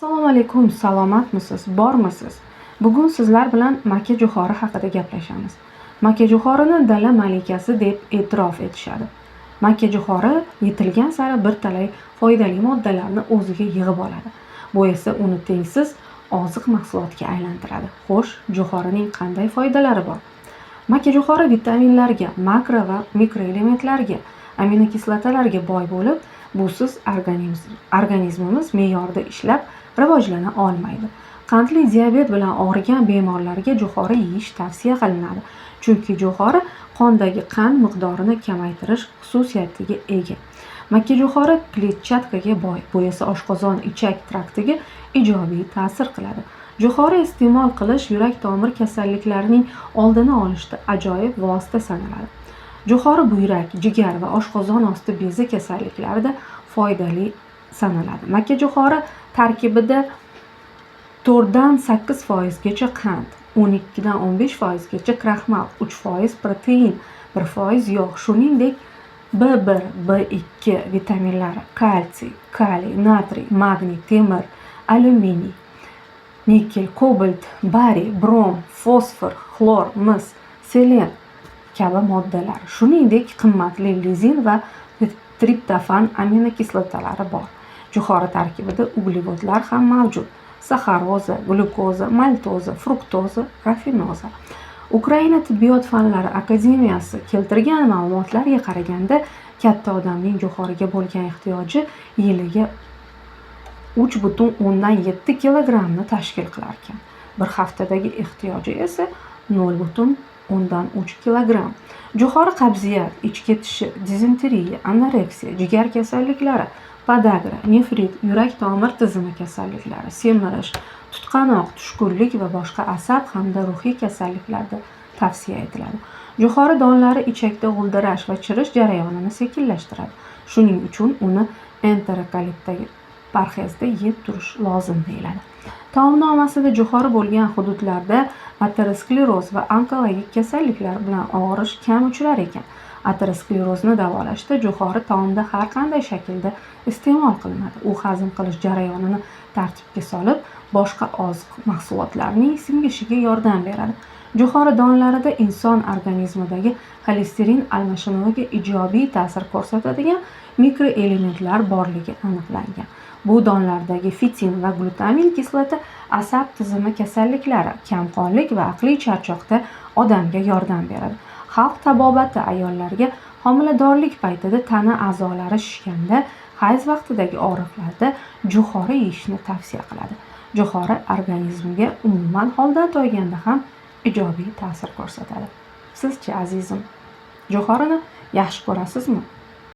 Assalomu alaykum, salomatmisiz, bormisiz? Bugun sizlar bilan makka jo'xori haqida gaplashamiz. Makka jo'xorini dala malikasi deb e'tirof etishadi. Makka jo'xori yetilgan sari bir talay foydali moddalarni o'ziga yig'ib oladi. Bu esa uni tengsiz oziq mahsulotga aylantiradi. Xo'sh, jo'xorining qanday foydalari bor? Makka jo'xori vitaminlarga, makro va mikroelementlarga, aminokislotalarga boy bo'lib, busiz organizmimiz me'yorida ishlab rivojlana olmaydi. Qandli diabet bilan og'rigan bemorlarga jo'xori yeyish tavsiya qilinadi. Chunki jo'xori qondagi qand miqdorini kamaytirish xususiyatiga ega. Makka jo'xori kletchatkaga boy, bu esa oshqozon ichak traktiga ijobiy ta'sir qiladi. Jo'xori iste'mol qilish yurak-tomir kasalliklarining oldini olishda ajoyib vosita sanaladi. Jo'xori buyrak, jigar va oshqozon osti bezi kasalliklarida foydali sanaladi. Makka jo'xori tarkibida 4 dan 8% gacha qand, 12 dan 15% gacha kraxmal, 3% protein, 1% yog', shuningdek B1, B2 vitaminlari, kalsiy, kaliy, natriy, magniy, temir, alyuminiy, nikel, kobalt, bariy, brom, fosfor, xlor, mis, selen kabi moddalar, shuningdek qimmatli lizin va triptofan aminokislotalari bor. Jo'xori tarkibida uglevodlar ham mavjud: saxaroza, glukoza, maltoza, fruktoza, rafinoza. Ukraina tibbiyot fanlari akademiyasi keltirgan ma'lumotlarga qaraganda, katta odamning jo'xoriga bo'lgan ehtiyoji yiliga 3,7 kilogrammni tashkil qilar ekan. Bir haftadagi ehtiyoji esa 0,3 kilogramm. Jo'xori qabziyat, ichki tishi, dizenteriya, anoreksiya, jigar kasalliklari, podagra, nefrit, yurak-tomir tizimi kasalliklari, semirish, tutqanoq, tushkunlik va boshqa asab hamda ruhiy kasalliklarda tavsiya etiladi. Jo'xori donlari ichakda g'ildirash va chirish jarayonini sekinlashtiradi. Shuning uchun uni enterokolitdagi parhezda yeb turish lozim deyiladi. Taomnomasida jo'xori bo'lgan hududlarda ateroskleroz va onkologik kasalliklar bilan og'rish kam uchrar ekan. Aterosklerozni davolashda jo'xori taomda har qanday shaklda iste'mol qilinadi. U hazm qilish jarayonini tartibga solib, boshqa oziq mahsulotlarning singishiga yordam beradi. Jo'xori donlarida inson organizmidagi xolesterin almashinuviga ijobiy ta'sir ko'rsatadigan mikroelementlar borligi aniqlangan. Bu donlardagi fitin va glutamin kislota asab tizimi kasalliklari, kamqonlik va aqliy charchoqda odamga yordam beradi. Xalq tabobati ayollarga homiladorlik paytida tana a'zolari shishganda, hayz vaqtidagi og'riqlarda jo'xori yeyishni tavsiya qiladi. Jo'xori organizmga umuman holdan toyganda ham ijobiy ta'sir ko'rsatadi. Sizchi azizim, jo'xorini yaxshi ko'rasizmi?